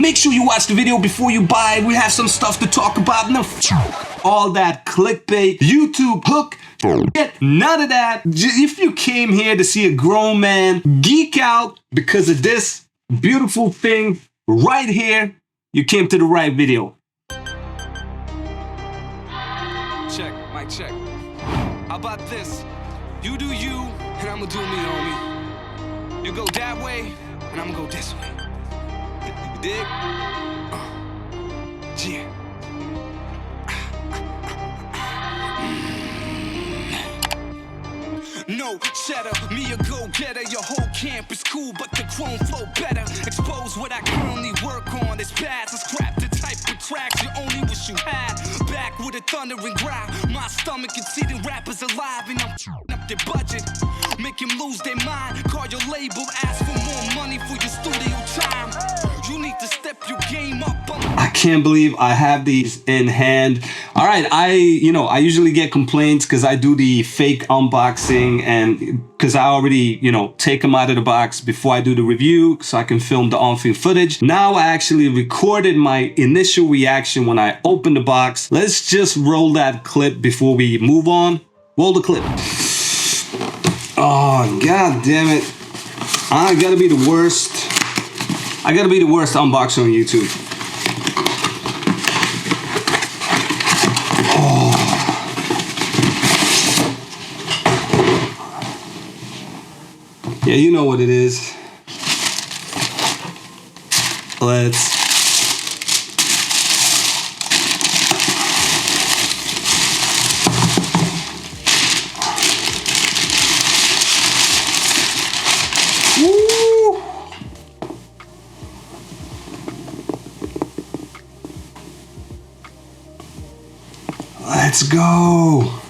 make sure you watch the video before you buy it. We have some stuff to talk about. No, all that clickbait, YouTube hook, none of that. If you came here to see a grown man geek out because of this beautiful thing right here, you came to the right video. Check, mic check. How about this? You do you, and I'ma do me, homie. You go that way, and I'ma go this way. You dig? Yeah. No cheddar, me a go-getter. Your whole camp is cool, but the chrome flow better. Expose what I currently work on. It's bad, so scrap the type of tracks you only wish you had. Back with a thundering growl. My stomach is eating rappers alive, and I'm up their budget. Make them lose their mind. Call your label, ask for more money for your studio time. You need to step your game up. I can't believe I have these in hand. All right, I usually get complaints because I do the fake unboxing and because I already, take them out of the box before I do the review so I can film the on-field footage. Now I actually recorded my initial reaction when I opened the box. Let's just roll that clip before we move on. Roll the clip. Oh, god damn it. I gotta be the worst. I gotta be the worst unboxer on YouTube. Yeah, you know what it is. Let's Woo! Let's go.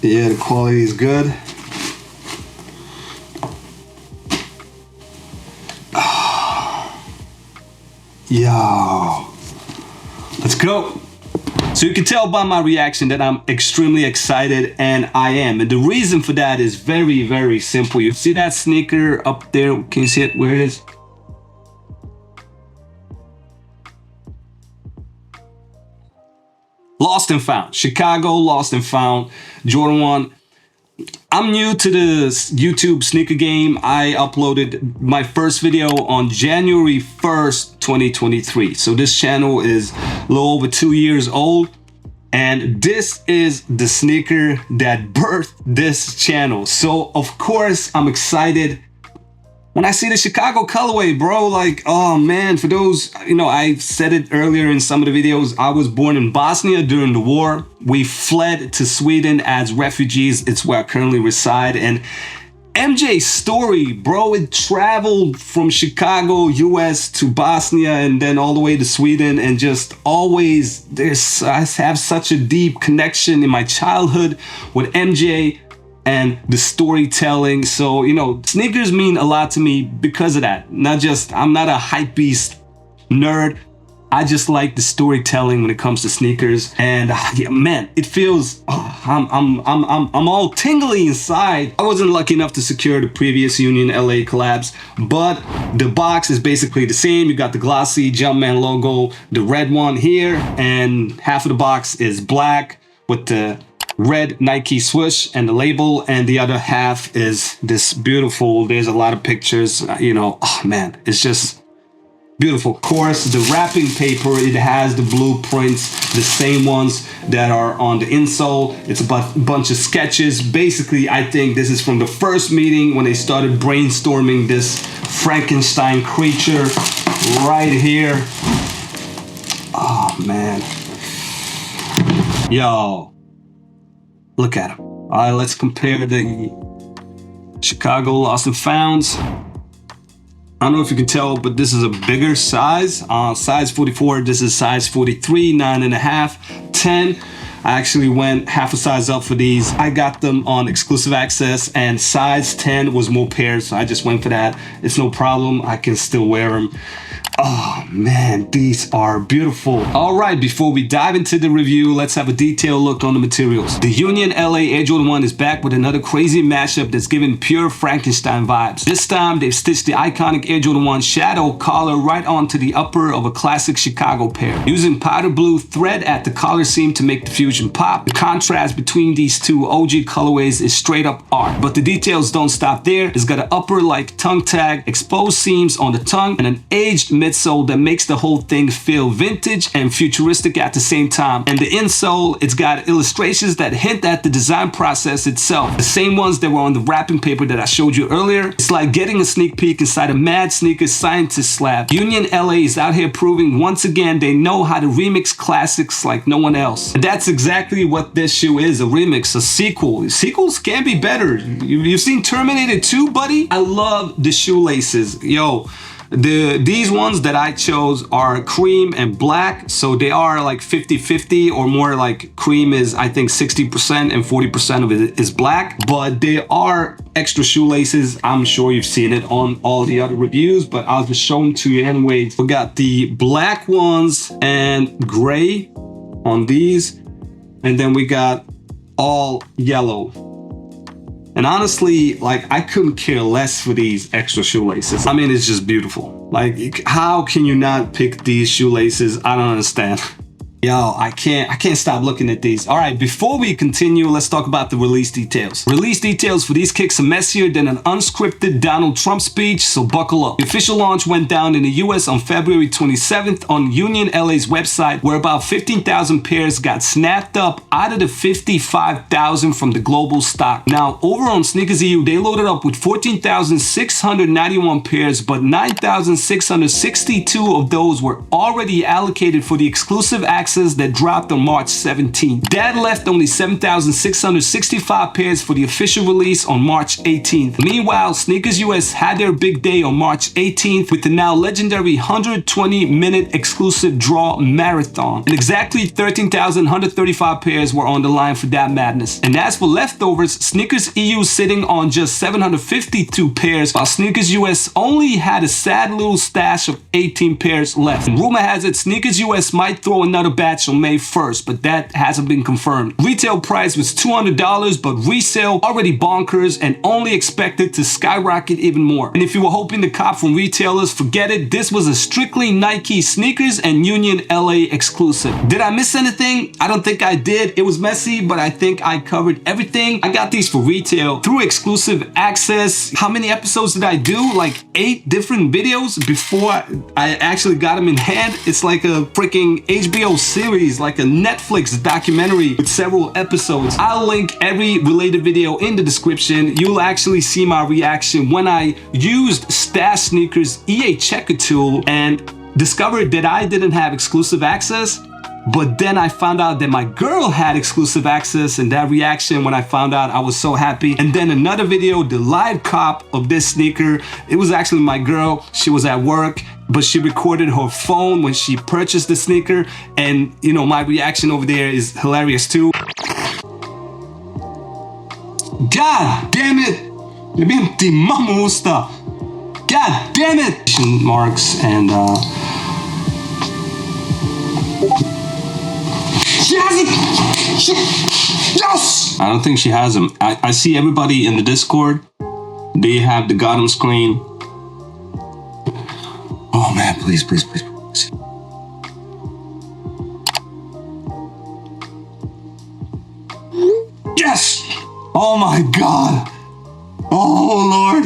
Yeah, the quality is good. Yo, let's go. So you can tell by my reaction that I'm extremely excited, and I am. And the reason for that is very, very simple. You see that sneaker up there? Can you see it? Where it is? Lost and Found. Chicago, Lost and Found, Jordan 1. I'm new to the YouTube sneaker game. I uploaded my first video on January 1st, 2023. So this channel is a little over 2 years old. And this is the sneaker that birthed this channel. So of course I'm excited when I see the Chicago colorway, bro. Like, oh man, for those, I said it earlier in some of the videos, I was born in Bosnia during the war. We fled to Sweden as refugees. It's where I currently reside. And MJ's story, bro, it traveled from Chicago, US to Bosnia and then all the way to Sweden, and just always, I have such a deep connection in my childhood with MJ and the storytelling. So, sneakers mean a lot to me because of that. I'm not a hype beast nerd. I just like the storytelling when it comes to sneakers. And yeah, man, it feels, I'm all tingly inside. I wasn't lucky enough to secure the previous Union LA collabs, but the box is basically the same. You got the glossy Jumpman logo, the red one here, and half of the box is black with the red Nike swoosh and the label, and the other half is this beautiful, there's a lot of pictures, oh man, it's just beautiful. Of course, the wrapping paper, it has the blueprints, the same ones that are on the insole. It's a bunch of sketches. Basically, I think this is from the first meeting when they started brainstorming this Frankenstein creature right here. Oh man. Yo. Look at them. All right, let's compare the Chicago Lost and Founds. I don't know if you can tell, but this is a bigger size. Size 44, this is size 43, 9.5, 10. I actually went half a size up for these. I got them on exclusive access, and size 10 was more pairs, so I just went for that. It's no problem. I can still wear them. Oh man, these are beautiful. All right, before we dive into the review, let's have a detailed look on the materials. The Union LA Air Jordan 1 is back with another crazy mashup that's giving pure Frankenstein vibes. This time, they've stitched the iconic Air Jordan 1 shadow collar right onto the upper of a classic Chicago pair, using powder blue thread at the collar seam to make the fusion pop. The contrast between these two OG colorways is straight up art, but the details don't stop there. It's got an upper like tongue tag, exposed seams on the tongue, and an aged midsole that makes the whole thing feel vintage and futuristic at the same time. And the insole, it's got illustrations that hint at the design process itself, the same ones that were on the wrapping paper that I showed you earlier. It's like getting a sneak peek inside a mad sneakers scientist lab. Union LA is out here proving once again they know how to remix classics like no one else. And that's exactly what this shoe is, a remix, a sequel. Sequels can be better. You've seen Terminator 2, buddy? I love the shoelaces. Yo, these ones that I chose are cream and black, so they are like 50-50, or more like cream is I think 60% and 40% of it is black, but they are extra shoelaces. I'm sure you've seen it on all the other reviews, but I'll just show them to you anyway. We got the black ones and gray on these, and then we got all yellow. And honestly, like, I couldn't care less for these extra shoelaces. I mean, it's just beautiful. Like, how can you not pick these shoelaces? I don't understand. Yo, I can't stop looking at these. All right, before we continue, let's talk about the release details. Release details for these kicks are messier than an unscripted Donald Trump speech, so buckle up. The official launch went down in the US on February 27th on Union LA's website, where about 15,000 pairs got snapped up out of the 55,000 from the global stock. Now, over on Sneakers EU, they loaded up with 14,691 pairs, but 9,662 of those were already allocated for the exclusive access that dropped on March 17th. That left only 7,665 pairs for the official release on March 18th. Meanwhile, Sneakers US had their big day on March 18th with the now legendary 120-minute exclusive draw marathon. And exactly 13,135 pairs were on the line for that madness. And as for leftovers, Sneakers EU sitting on just 752 pairs, while Sneakers US only had a sad little stash of 18 pairs left. And rumor has it Sneakers US might throw another batch on May 1st, but that hasn't been confirmed. Retail price was $200, but resale already bonkers and only expected to skyrocket even more. And if you were hoping to cop from retailers, forget it. This was a strictly Nike Sneakers and Union LA exclusive. Did I miss anything? I don't think I did. It was messy, but I think I covered everything. I got these for retail through exclusive access. How many episodes did I do? Like 8 different videos before I actually got them in hand. It's like a freaking HBO series, like a Netflix documentary with several episodes. I'll link every related video in the description. You'll actually see my reaction when I used Stash Sneakers EA checker tool and discovered that I didn't have exclusive access. But then I found out that my girl had exclusive access, and that reaction when I found out, I was so happy. And then another video, the live cop of this sneaker. It was actually my girl. She was at work, but she recorded her phone when she purchased the sneaker. And you know, my reaction over there is hilarious too. God damn it! Jag blir inte mammosta. God damn it! Marks and she has it! Yes! I don't think she has them. I see everybody in the Discord. They have the got 'em screen. Oh man, please, please, please, please. Yes! Oh my God! Oh Lord!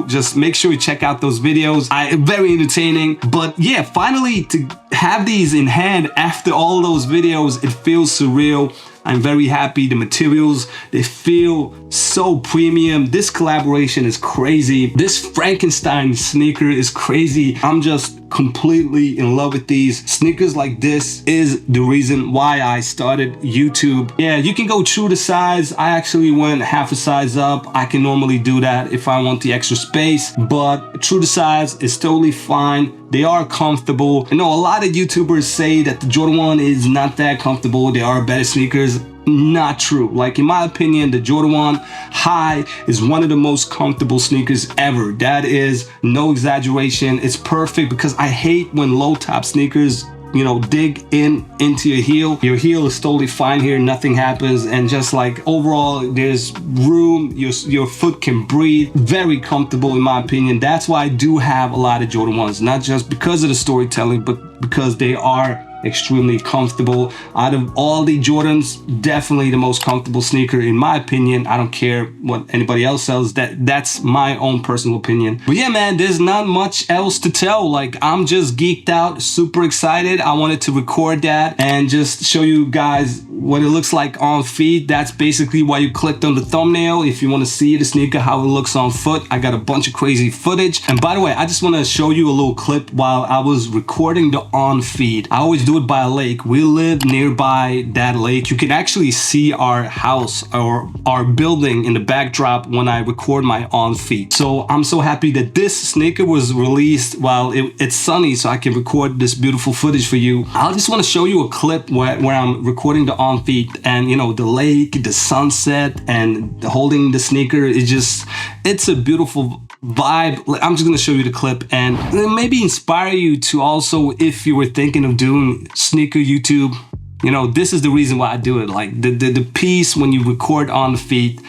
Just make sure you check out those videos. Very entertaining. But yeah, finally to have these in hand after all those videos, it feels surreal. I'm very happy. The materials, they feel so premium. This collaboration is crazy. This Frankenstein sneaker is crazy. I'm just completely in love with these. Sneakers like this is the reason why I started YouTube. Yeah, you can go true to size. I actually went half a size up. I can normally do that if I want the extra space, but true to size is totally fine. They are comfortable. I know a lot of YouTubers say that the Jordan 1 is not that comfortable. They are better sneakers. Not true. Like, in my opinion, the Jordan 1 High is one of the most comfortable sneakers ever. That is no exaggeration. It's perfect because I hate when low top sneakers, you know, dig into your heel. Your heel is totally fine here, nothing happens, and just like overall there's room, your foot can breathe. Very comfortable in my opinion. That's why I do have a lot of Jordan 1s, not just because of the storytelling, but because they are extremely comfortable. Out of all the Jordans, definitely the most comfortable sneaker in my opinion. I don't care what anybody else says. That's my own personal opinion. But yeah, man, there's not much else to tell. Like, I'm just geeked out, super excited. I wanted to record that and just show you guys what it looks like on feet. That's basically why you clicked on the thumbnail. If you want to see the sneaker, how it looks on foot, I got a bunch of crazy footage. And by the way, I just want to show you a little clip while I was recording the on feet. I always do it by a lake. We live nearby that lake. You can actually see our house or our building in the backdrop when I record my on feet. So I'm so happy that this sneaker was released while it's sunny, so I can record this beautiful footage for you. I just want to show you a clip where I'm recording the on feet, and you know, the lake, the sunset, and holding the sneaker. It's a beautiful vibe. I'm just gonna show you the clip and maybe inspire you to also, if you were thinking of doing sneaker YouTube, you know, this is the reason why I do it. Like the piece when you record on the feet,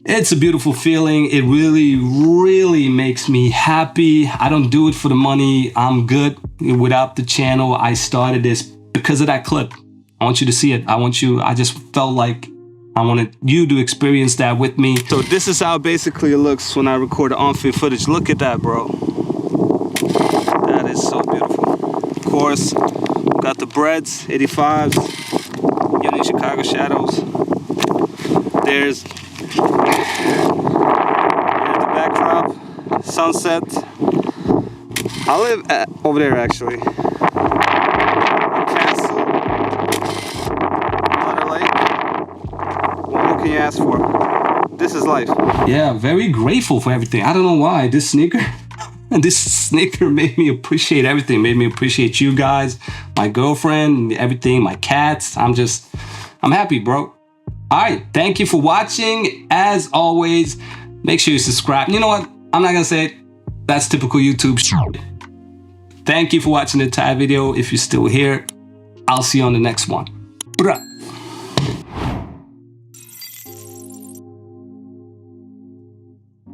it's a beautiful feeling. It really makes me happy. I don't do it for the money. I'm good without the channel. I started this because of that clip. I want you to see it. I just felt like I wanted you to experience that with me. So this is how basically it looks when I record the on-feet footage. Look at that, bro. That is so beautiful. Of course, got the Breads, 85s, Union Chicago Shadows. There's the backdrop, sunset. I live over there actually. Castle, Butter Lake. What can you ask for? This is life. Yeah, very grateful for everything. I don't know why this sneaker made me appreciate everything. Made me appreciate you guys, my girlfriend, everything, my cats. I'm happy, bro. All right, thank you for watching. As always, make sure you subscribe. You know what? I'm not gonna say it. That's typical YouTube shit. Thank you for watching the entire video. If you're still here, I'll see you on the next one. Bruh.